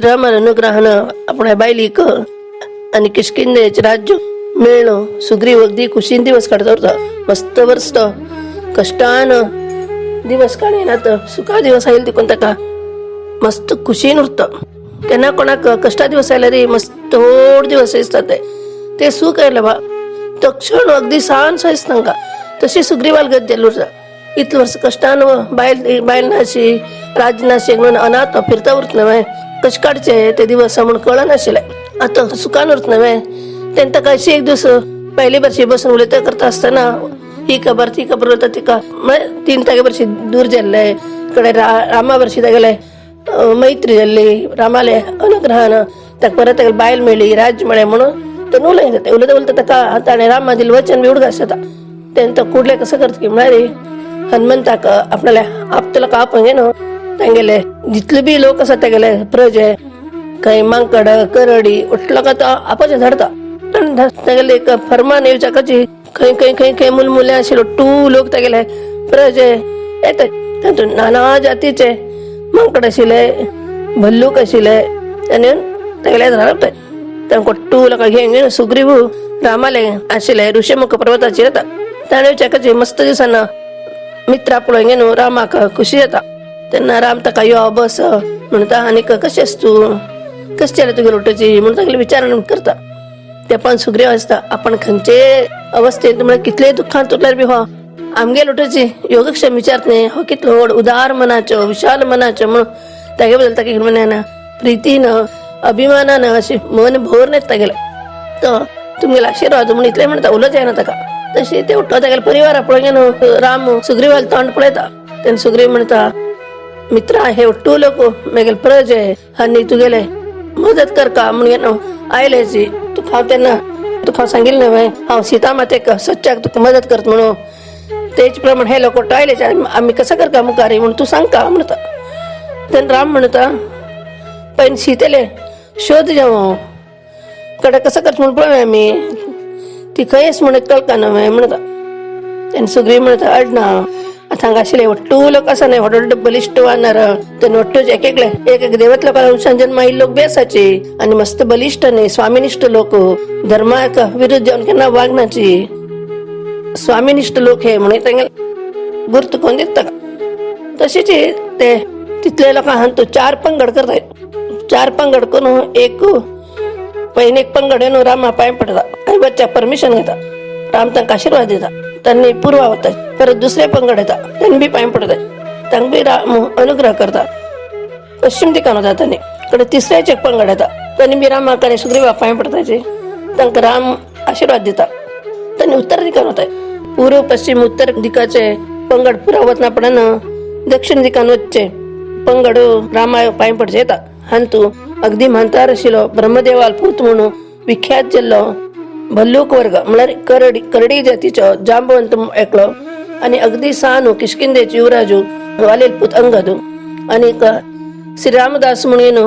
श्रीरामान अनुग्रहानं आपल्या बायलीक आणि किष्किंधेचे राज्य मिळणं सुग्रीव अगदी खुशीन दिवस काढत होता. मस्त वर्स्त कष्टान दिवस काढेन आता सुखा दिवस आयल तिकून ताका मस्त खुशीन उरता. केन्ना कोणाक कष्टा दिवस आयला रे मस्त थोड दिवस दिसतात ते सूख आयलं बा तो क्षण अगदी सान सयस तांका. तशी सुग्रीवाल गत गेलो इतले वर्ष कष्टान बायल नाशी राज नाशी म्हणून अनाथ फिरता उरत नव्हे कश काडचे ते दिवस म्हणून कळ नाशिले. आता सुखान उरत नव्हे तेन्ना ताका अशी एक दिवस पयले वर्षी बसून उलयता करता आसतना ही खबर ती खबर उरता तिका म्हळ्यार 3 तागे वर्षी दूर जाल्ले इकडे रामा वर्षी तागेले मैत्री जाल्ली रामाले अनुग्रहान ताका परत ताका बायल मेळ्ळी राज मेळ्ळें म्हणून तो उलयता उलयता ताका ताणें रामा दिलें वचन बी उडगास जाता. तेन्ना तो कुडले कसं करता की म्हळ्यार हनुमंताक आपल्याला आपल्याला कापंक न्हू तांगेले जितले बी लोक आसा तागेले प्रजे खंय मांकड करडी उठलो का तो आपोवचें धाडता. तागेले एक फर्मान येवच्या कशी खंय खंय खंय खंय मुलमुले आशिल्लो टू लोक तागेले प्रजे येता तातूंत नाना जातीचे मांकड आशिल्ले भल्लूक आशिल्ले आनी तागेले धाडटाय. तांकां टू लोकां घेवन सुग्रीव रामाले आशिल्ले ऋषिमुख पर्वताचेर येता. ताणें विचारची मस्त दिसान मित्रा पळोवन घेवन रामाक खुशी जाता. तेन्ना राम ताका यो बस म्हणटा आनीक कशेंच तूं कशें जालें तुगे लोटची म्हणून तागेले विचारण करता. ते पण सुग्रीव आसता आपण खंयचे अवस्थेंत म्हळ्यार कितले दुख्खांत उरल्यार बी हो आमगे लोटची योगक्षेम विचारत न्ही हो कितलो व्हड उदार मनाचो विशाल मनाचो म्हणून तागे बद्दल ताका म्हणान प्रितीन अभिमानान अशें मन भोर न्ही तागेले तो तुमगेलो आशिर्वाद म्हण इतलें म्हणटा उलोवच जायना ताका. तशी ते उठलो तागेले परिवारा पळोवन घेवन राम सुग्रीवाल तोंड पळयता. तेन्ना सुग्रीव म्हणटा मित्रा हे टू लोक म्हगेले प्रजे आनी तुगेले मदत करका म्हणून आयलेची तुका हांव तेन्ना तुका सांगिल्लें न्हय हांव सीता मातेक सच्चाक तुका मदत करता म्हणून तेच प्रमाण हे लोक आयलेचे आमी कसं करता मुखारी म्हणून तूं सांगता म्हणटा. तेन्ना राम म्हणटा पयलीं सीतेले शोध जावं कडे कसं करता म्हणून पळय आमी ती खंयच म्हणत कळका न्हय म्हणटा. तेन्ना सुग्रीव म्हणटा अडना आतां हांगा आशिल्ले टू लोक आसा न्हय व्हड व्हड बलिश्ट वानर तेन्ना वट्टूच एक एक देवत लोकांना वंशान जन्म आयिल्ले लोक बेसाचे आनी मस्त बलिश्ट न्ही स्वामिनिश्ट लोक धर्माक विरुद्ध जावन केन्ना वागनाची स्वामिनिश्ट लोक हे म्हणून तांगे गुर्त कोण दिता ताका. तशेंच ते तितले लोकांक हांव तूं 4 पंगड करताय 4 पंगड करून एक पयलीं एक पंगड येवन रामा पांय पडटा आनी बच्चा परमिशन घेता. राम तांकां आशिर्वाद दिता तांणी पुरवा वता. परत दुसरे पंगड येता तांणी बी पांय पडटाय तांकां बी राम अनुग्रह करता. पश्चिम दिकान वता तांणी कडे तिसऱ्याचे एक पंगड येता तांणी बी रामाक आनी सुग्रीवा पांय पडटाचे तांकां राम आशिर्वाद दिता. तांणी उत्तर दिकान वताय. पूर्व पश्चिम उत्तर दिकाचे पंगड पुरा वचनापणान दक्षिण दिकान वचचे पंगड रामा पांय पडचे येता. आनी तूं अगदी म्हातार आशिल्लो ब्रह्मदेवाल पूत म्हणून विख्यात जाल्लो भल्लूक वर्ग म्हळ्यार करडी जातीचो जांबवंत एकलो आनी अगदी सानू किष्किंधेचो युवराजू वालेल पूत अंगद आनीक श्री रामदास म्हणून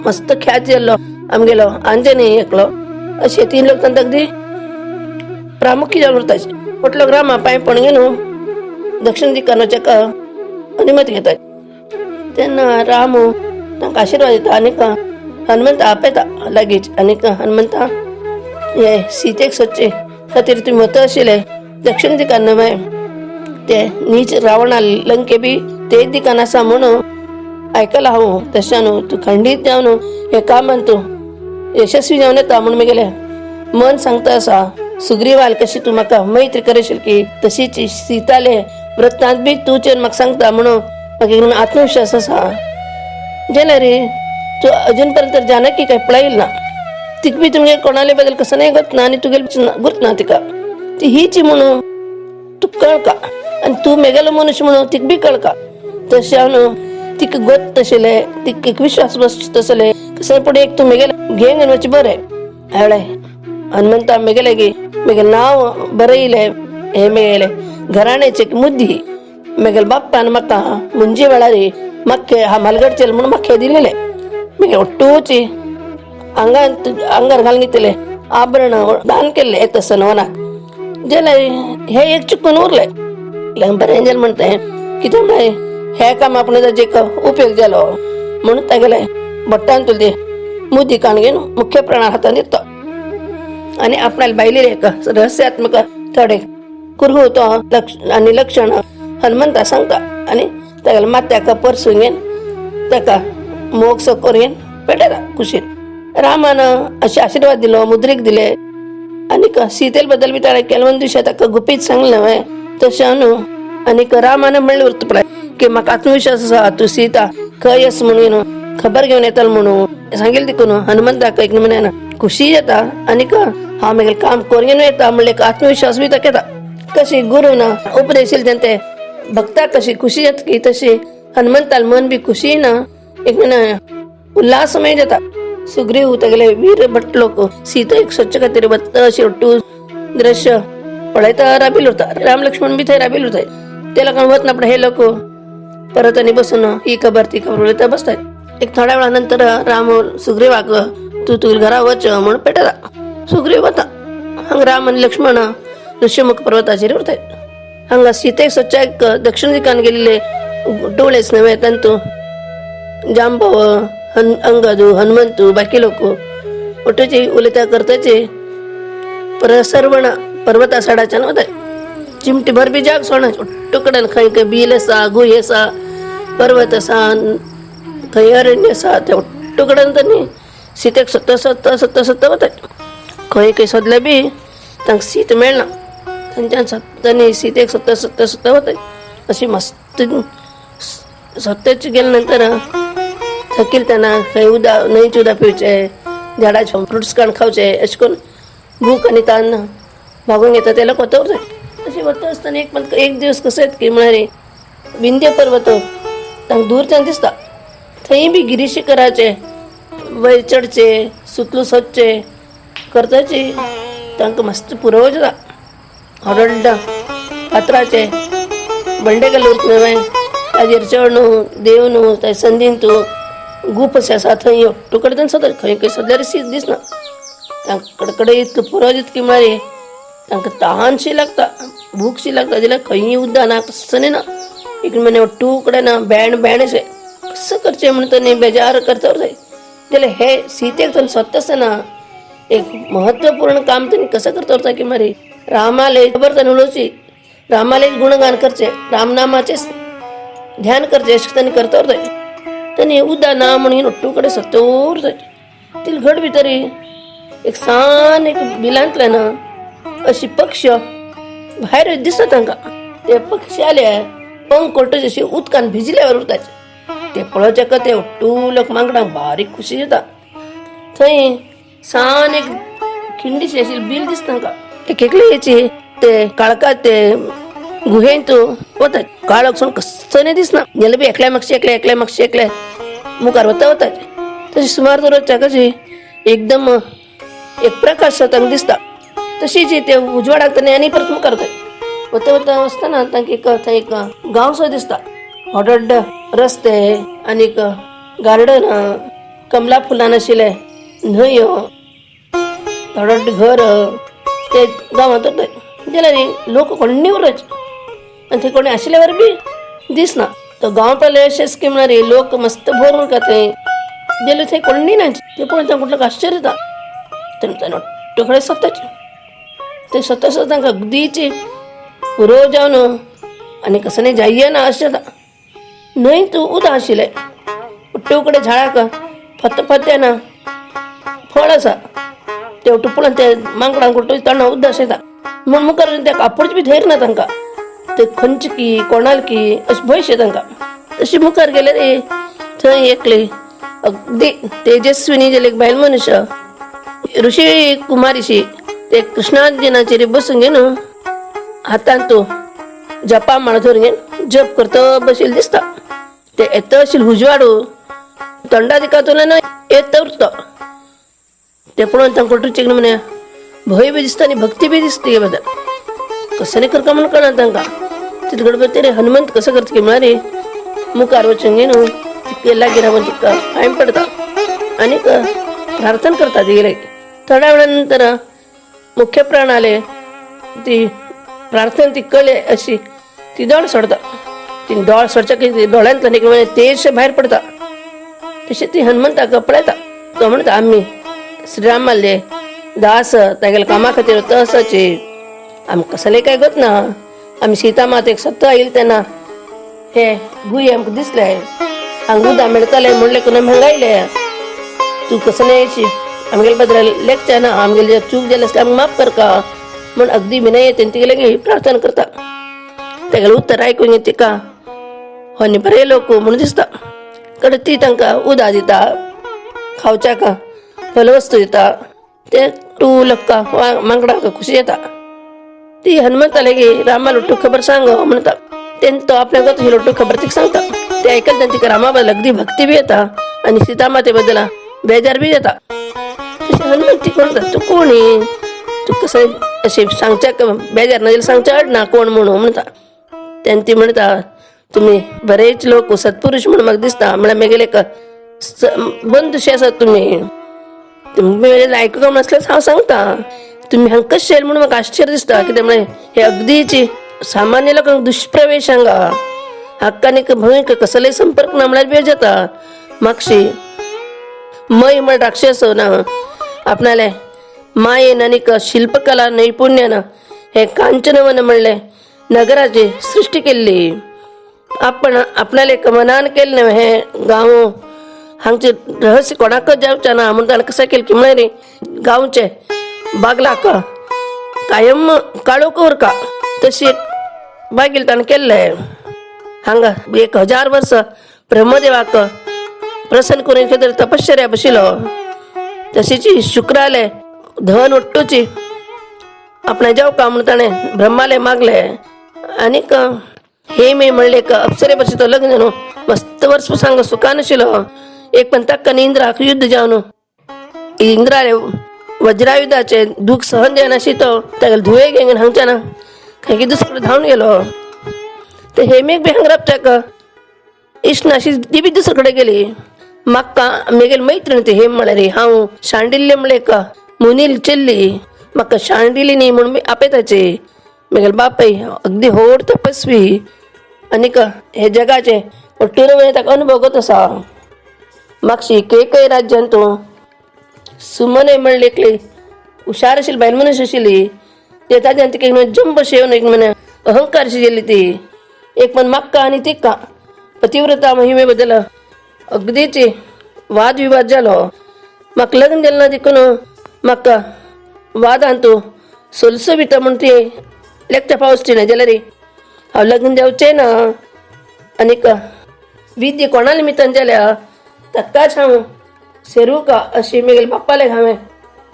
मस्त ख्यात जाल्लो आमगेलो आंजनेय एकलो अशे 3 लोक तांकां अगदी प्रामुख्य जावन उरताचे. म्हटलो रामा पांय पडून घेवन दक्षिण दिकान वचपाका अनुमती घेतात. तेन्ना राम तांकां आशिर्वाद दिता आनीक हनुमंत आपयता लागींच आनीक हनुमंता हे सीतेक सोदचे खातीर तुमी वता आशिल्ले दक्षिण दिकान न्हय ते नीच रावणा लंके बी तेच दिकान आसा म्हणून आयकलां हांव. तशें न्हू तूं खंडीत जावन हे कामान तूं यशस्वी जावन येता म्हणून म्हगेलें मन सांगता आसा. सुग्रीवाल कशी तूं म्हाका मैत्री करशील की तशीच सीताले वृत्तांत बी तुजेर म्हाका सांगता म्हणून म्हाका आत्मविश्वास आसा. जाल्यार तूं अजून पर्यंत जानकी काय पळयली ना तिका बी तुमगे कोणाले बद्दल कसं नाही गत ना आनी तुगेले गुर्त ना तिका ती हीच म्हणून तूं कळका आनी तूं मेगेलो मनुष्य म्हणून तिका बी कळका. तशें हांव न्हू तिका गत तशेले तिका एक विश्वास बसता तसले कसं पुढे एक तूं मेगेले घेवन वचचें बरें हेळे हनुमंता मेगेले गे मेगेलें नांव बरें येयलें हे मेगेले घराण्याचे मुद्दी मेगेले बाप्पान म्हाका मुंजे वेळार म्हाका हामालगडचे म्हणून म्हाका हे दिलेले मेगे ಒಟ್ಟೂಚಿ अंगार घालून घेतले आभरण दान केले एक तसं वनाक जाल्यार हे एक चुकून उरले बरें जालें म्हणटा कितें म्हळें हे काम आपण ताजे उपयोग जालो म्हणून तागेले भट्टान तुले मुदी काणगेन मुख्य प्राणार हातान दिता आणि आपणाला बायलेर एक रहस्यात्मक थोडे कुरहू तो आणि लक्षण हनुमंता सांगता आणि ताका मात्याका परसून घेन ताका मोग करून पेटयता कुशीन. रामान अशे आशीर्वाद दिलो, मुद्रीक दिले आणि सीतेल बद्दल बी ताणें केलवन दिवसा ताका गुपीत सांगलें हांवें तशें न्हू. आणि रामान म्हणलें उरता पळय की म्हाका आत्मविश्वास आसा तूं सीता खंय आस म्हणून खबर घेवन येतल म्हणून सांगेल देखून हनुमंताक एक म्हणान खुशी येता आणि हांव म्हगेलें काम करून येता म्हणले आत्मविश्वास बी ताका येता. कशी गुरून उपदेश दिले ते भक्ताक कशी खुशी येता की तशी हनुमंताल मन बी खुशी ना एक उल्हासमय जाता. सुग्रीव तेगेले वीर भट लोक सीता एक स्वच्छ खातीर बत्त अशी ಒಟ್ಟು दृश्य पळयता राबिल उरता. राम लक्ष्मण बी थंय राबिल उरताय. ते लोकांक वतना पण हे लोक परत आनी बसून ही खबर ती खबर उलयता बसताय. एक थोड्या वेळा नंतर राम सुग्रीवाक तू तुगेल्या घरा वच म्हणून पेटयता. सुग्रीव वता. हांगा राम आनी लक्ष्मण ऋषिमुख पर्वताचेर उरताय. हांगा सीतेक स्वच्छ दक्षिण दिकान गेल्ले डोळेच नव्हे तांतू जांबव अंगदू हनुमंतू बाकी लोक ಒಟ್ಟುಚಿ उलयता करताचे सरवण पर्वता साडाच्यान वताय. चिमटी भर बी जाग सोडना ಒಟ್ಟು कडेन खंय खंय बील आसा गुय आसा पर्वत आसा खंय अरण्य आसा ते ಒಟ್ಟು कडेन तांणी सीतेक सोदता सोदता सोदता सोदता वताय. खंय खंय सोदले बी तांकां सीत मेळना. तांच्यान तांणी सीतेक सोदता सोदता सोदता वताय. अशी मस्त सोदताच गेले नंतर थकील तेन्ना खंय उदक न्हंयचें उदक पिवचें झाडाचे फ्रुट्स काडून खावचे अशें करून भूक आनी तान भागून घेता ते लोक वता उरताय. अशें वता आसतना एक दीस कसो येता की म्हळ्यार विंध्य पर्वत तांकां दूरच्यान दिसता. थंय बी गिरीशिखराचे वयर चडचे सुतलू सोदचे करताची तांकां मस्त पुरवो जाता. व्हड फातराचे बंडे गेले उरता न्हय ताजेर चड न्हू देव न्हू थंय संदीन तूं गुप अशें आसा थंय ಒಟ್ಟು कडेन सोदता. खंय खंय सोदल्यार शीत दिसना. तांकडे कडेन इतलो पुरो दिता म्हळ्यार तांकां तहानशी लागता भूकशी लागता जाल्यार खंय उदक ना कसं ना एक म्हणे ಒಟ್ಟು कडेन बॅण अशें कसं करचें म्हणून ताणें बेजार करता उरताय. जाल्यार हे सीतेक ताणें सोदता आसतना एक महत्वपूर्ण काम ताणें कसं करता उरता की म्हळ्यार रामाले खबर ताणें उलोवची रामाले गुणगान करचें रामनामाचें ध्यान करचें अशें ताणें करता उरताय. ताणें उदक ना म्हणून ಒಟ್ಟು कडेन सोदता उरताय. तिले घट भितर एक सान एक बिलांतल्यान अशी पक्ष भायर दिसता तांकां. ते पक्षी आले पंख कोटचे अशी उदकान भिजल्यावर उरताचे. ते पळोवचे ते ಒಟ್ಟು लोक मांकडांक बारीक खुशी जाता. थंय सान एक खिंडीशी अशी बील दिसता तांकां. एक एकल्याची ते काळखात ते गुहेंत वतात. काळोख सोडून कसं नाही दिसना जाल्यार बी एकल्या मागशे एकल्या मुखार वता वताचे. तशी सुमार दररोजच्या कशी एकदम एक प्रकाश तांकां दिसता. तशी जी ते उजवाडाक ताणें आनी परत मुखार वता वता वचतना तांकां थंय एक गांव सो दिसता. व्हड रस्ते आनीक गार्डन कमला फुलान आशिल्ले न्हंयो व्हड घर ते गांवांत वताय. जाल्यार लोक कोणी उरच आनी थंय कोणी आशिल्ले वर बी दिसना. तो गांव पळय अशेंच की म्हळ्यार लोक मस्त भरून खाताय जाल्यार थंय कोणी ना. ते पळोवन तांकां कुठलो आश्चर्य जाता. तांणी ಒಟ್ಟು कडेन सोदताचे. ते सोदता सोदता तांकां अगदीची पुरो जावन आनी कसं नाही जायना ना अशें जाता. न्हंयत उदक आशिल्लें ಒಟ್ಟು कडेन झाडाक फतेन फळ आसा ते ಒಟ್ಟು पळोवन ते मांकडांक ಒಟ್ಟು तण उदक अशें येता म्हूण मुखार ते कापडचे बी धैर्य ना तांकां. ते खंचकी कोणालकी अशें भंयशे तांकां. तशी मुखार गेल्यार थंय एकली अगदी तेजस्विनी जाली एक बायल मनुश्य ऋषी कुमारीशी ते कृष्णाजिनाचेर बसून घेवन हातांत तो जपा माळ धरून घेवन जप करता बशिल्ली दिसता. ते येता आशिल्ले उजवाडू तोंडा दिकातून येता उरता. ते पळोवन तांकां रुचीक म्हणे भंय बी दिसता आनी भक्ती बी दिसता हे बद्दल. कसं नाही करता म्हणून कळना तांकां. तिथे गडबड हनुमंत कसं करता की म्हळ्यार मुखार वचून घेवन तिका लागीं रावन तिका पांय पडता आनीक प्रार्थना करता तिगेले. थोड्या वेळा नंतर मुख्य प्राण आले. ती प्रार्थना ती कळ्ळे अशी ती दोळ सोडता. ती दोळ सोडच्या की दोळ्यांतल्यान एक तेज भायर पडता. तशी ती हनुमंताक पळयता. तो म्हणता आम्ही श्रीरामाले दास तागेले कामा खातीर तसाचे आमकां कसले काय गत ना आमी सीता मातेक सत्ता येईल तेन्ना हे भूय आमकां दिसले हांगा उदक मेळटले म्हणले करून मेळायले तू कसले येशी आमगेले बद्दल लेखचे ना आमगेले चूक जाले असल्यार आमकां माफ कर का म्हण अगदी विनय तेंचे गेले प्रार्थना करता तेगेलें उत्तर आयकून तिका हो बरे लोक म्हणून दिसता कडे ती तांकां उदक दिता खावच्याक फलवस्तू दिता ते टू लक्का मांकडाक खुशी येता ती हनुमंता लेगी रामा लोटू खबर सांग म्हणटा तेन्ना तो आपल्या गत ही लोटू खबर तिका सांगता ते आयकल तेन्ना तिका रामा बद्दल अगदी भक्ती बी येता आनी सीता माते बद्दल बेजार बी येता तशें हनुमंत ती म्हणटा तूं कोणी तू कसं अशें सांगच्याक बेजार ना जाल्यार सांगच्या अडना कोण म्हणून म्हणटा तेन्ना ती म्हणटा तुम्ही बरेच लोक सत्पुरुष म्हणून म्हाका दिसता म्हळ्यार म्हगेले बंधुशे आसात तुम्ही आयकूंक नासल्यार हांव सांगता तुम्ही हांगा कशें म्हणून म्हाका आश्चर्य दिसता कित्याक म्हळ्यार हे अगदीची सामान्य लोकांक दुष्प्रवेश हांगा हक्कानी भंय कसलेय संपर्क ना म्हळ्यार वेळ जाता मागशी मै म्हण राक्षस ना आपणाले मायेन आनीक शिल्पकला नैपुण्यान हे कांचनवन म्हणले नगराची सृष्टी केल्ली आपणाले मनान केल्ले हे गांव हांगचे रहस्य कोणाकच जावचे ना म्हणून ताणें कशें केलें की म्हळ्यार गांवचे बागलाक कायम काळोख उरका तशी बागील ताणें केल्ले हांगा 1000 वर्स ब्रह्मदेवाक प्रसन्न करून खातीर तपश्चर्या बशिलो तशीची शुक्राले धन ओट्टूची आपणा जावका म्हणून ताणें ब्रह्माले मागले आनीक हे मे म्हणले अप्सरे बशी तो लग्न न्हू मस्त वर्स सांग सुखान आशिल्लो एक पण ताका इंद्राक युद्ध जावन इंद्राले वज्रायुधाचे दूख सहन जायनाशी तो ताका धुवे घेवन हांगच्यान खंय दुसरे कडेन धांवन गेलो ते हेमेक बी हांगा राबच्याक इश्ट नाशी ती बी दुसरे कडेन गेली म्हाका म्हगेली मैत्रीण ती हेम म्हळ्यार हांव शांडिल्य म्हणले मुनील चेल्ली म्हाका शांडिली न्ही म्हणून आपयताची म्हगेले बापाय अगदी व्हड तपस्वी आनीक हे जगाचे टुरवणे ताका अनुभव आसा मागशी केकय राज्यान तूं सुमने म्हणले एकली हुशार आशिल्ली बायल मनीस आशिल्ली ते ताज्यान तिका जंब शेवन एक म्हण अहंकार शिजिल्ली ती एक पण म्हाका आनी तिका पतिव्रता महिमे बद्दल अगदीच वाद विवाद जालो म्हाका लग्न जालें ना देखून म्हाका वादान तूं सोलसो विता म्हूण ती लेखच्या पावसची ना जाल्यार हांव लग्न जावचें ना आनीक विद्य कोणा निमित्तान जाल्या ताकाच हांव सेरूका अशी म्हगेल्या बाप्पाले हांवें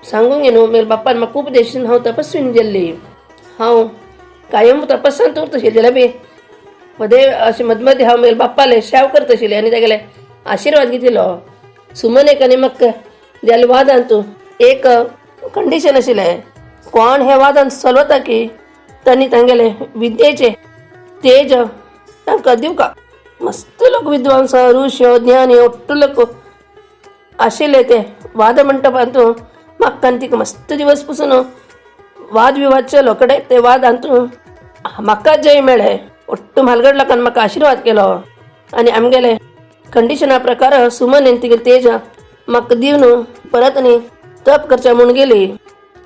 सांगूंक न्हू म्हगेल्या बाप्पान म्हाका उपदेशन हांव तपस्वीन गेल्ली हांव कायम तपस्सान उरतशी जाल्यार बी मदें अशें मदें मदें हांव म्हगेल्या बाप्पाले सेवा करता आशिल्लें आनी तागेले आशिर्वाद घेतिल्लो सुमनेक आनी म्हाका जाल्या वादान तूं एक कंडिशन आशिल्लें कोण हे वादान चलवता की तांणी तांगेले विद्येचे तेज तांकां दिवका मस्त लोक विद्वांस ऋषी ज्ञानी ओट्टू लोक आशिल्ले ते वाद मंटपान तूं म्हाका आनी तिका मस्त दिवस पसून वाद विवाद चलो कडेन ते वादान तूं म्हाका जय मेळ्ळे ओट्टू म्हालगड लोकांनी म्हाका आशिर्वाद केलो आनी आमगेले कंडिशना प्रकार सुमन तिगेले तेज म्हाका दिवन परत आनी तप करचें म्हूण गेली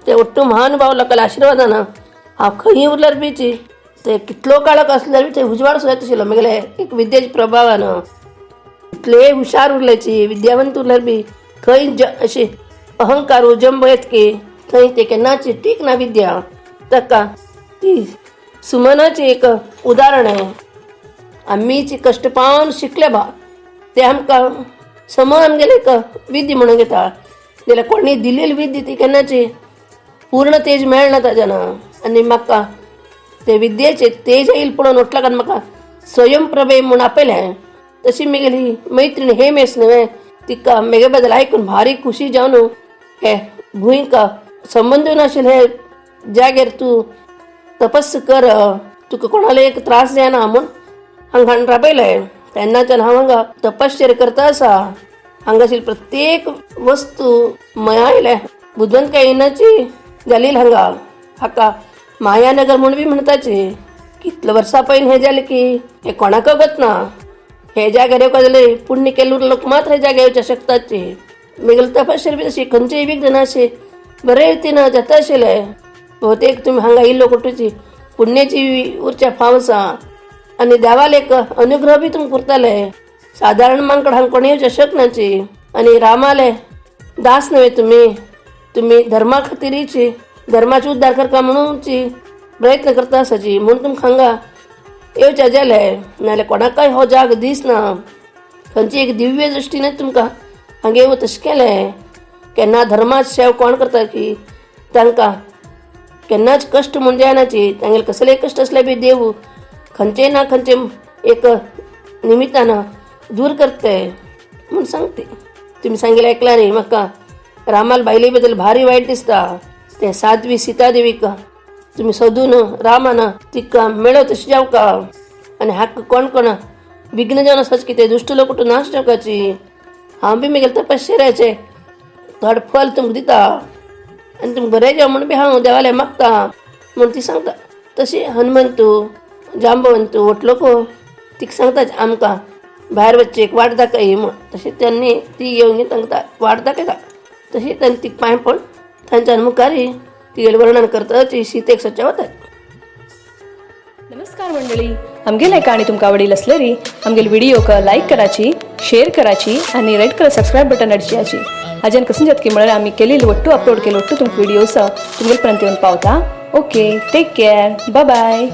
ते ओट्टू महानुभाव लोकांले आशिर्वादान हांव खंय उरल्यार बीची ते कितलो काळोख आसल्यार बी ते उजवाड सुद्दां आशिल्लो म्हगेले एक विद्येच्या प्रभावान इतले हुशार उरल्याची विद्यावंत उरल्यार बी खंय अशी अहंकार जंब येत की थंय ते केन्नाची टीक ना विद्या ताका ती सुमनाची एक उदाहरण आहे आमीची कश्ट पावन शिकले बा ते आमकां समोर आमगेले एक विद्य म्हणून घेता जाल्यार कोणी दिलेली विद्य ती केन्नाची पूर्ण तेज मेळना ताज्यान आनी म्हाका ते विद्येचे तेज येईल पळोवन ओटला कारण म्हाका स्वयंप्रभे म्हूण आपयलें तशी म्हगेली मैत्रीण हेमेस न्हय तिका म्हगे बद्दल आयकून भारी खुशी जावन हे भुंयक संबंद नाशिल्ले हे जाग्यार तूं तपस्स कर तुका कोणाला एक त्रास जायना म्हूण हांगा हाडून राबयलें तेन्नाच्यान हांव हांगा तपश्चर्या करता आसा हांगा आशिल्ली प्रत्येक वस्तू मयायले बुद्धवंत इनाची जाली हांगा हाका मायानगर म्हूण बी म्हणटाचे कितले वर्सां पयलीं हें जालें की हें कोणाक वच ना हे जाग्यार येवका जाल्यार पुण्य केल्लो लोक मात्र हे जाग्यार येवचे शकताचे मेगल तपश्चर्या बी तशी खंयचेय बी जण असे बरे रीतीन जाता आशिल्ले. बहुतेक तुम्ही हांगा इल्लो कुटुची पुण्याची उर्च्या फाव आसा आनी देवाल एक अनुग्रह बी तुमकां करताले. साधारण मानकड हांगा कोणी येवचें शकनाची. आनी रामाले दास न्हय तुम्ही धर्मा खातीरची धर्माची उद्धार करता म्हणूनची प्रयत्न करता आसाची म्हूण तुमकां हांगा येवचें जालें. नाजाल्यार कोणाकय हो जाग दिसना. खंयची एक दिव्य दृश्टीन तुमकां हांगा येवं तशें केलें. केन्ना धर्माची सेवा कोण करता की तांकां केन्नाच कश्ट म्हूण जायनाची. तांगेले कसले कश्ट असले बी देव खंयचे ना खंयचे एक निमित्तान दूर करते म्हूण सांगते. तुमी सांगिल्लें आयकलां न्ही म्हाका रामाल बायले बद्दल भारी वायट दिसता. ते साध्वी सीता देवीक तुमी सोदून रामान तिका मेळो तशें जावका. आनी हाका कोण कोण विघ्न जावन आसाच की ते दुश्ट लोक कुठं नाश जावपाची. हांव बी म्हगेले तपश्चर्याचें थोडें फल तुमकां दिता आनी तुमकां बरें जावं म्हूण बी हांव देवाले मागता म्हूण ती सांगता. तशी हनुमंतू जांबवंतू वटलो तिका सांगता आमकां भायर वच्चे एक वाट दाखय म्हूण. तशें त्यांनी ती येवन तांकां वाट दाखयता. तशी तांणी तिका पांय पडून तांच्यान मुखारी तिगेलें वर्णन करता सीतेक सच्चा वता. नमस्कार मंडळी, आमगेले काणी तुमकां आवडील असलेली आमगेले व्हिडिओक लाईक कराची, शेअर कराची आणि रेड कलर सबस्क्राईब बटन अडचियाची. हाजेन कसं जात की म्हळ्यार आम्ही केलेली वट्टू अपलोड केले वट्टू तुमकां व्हिडिओस तुमगेल पर्यंत येवन पावता. Okay, take care, bye bye.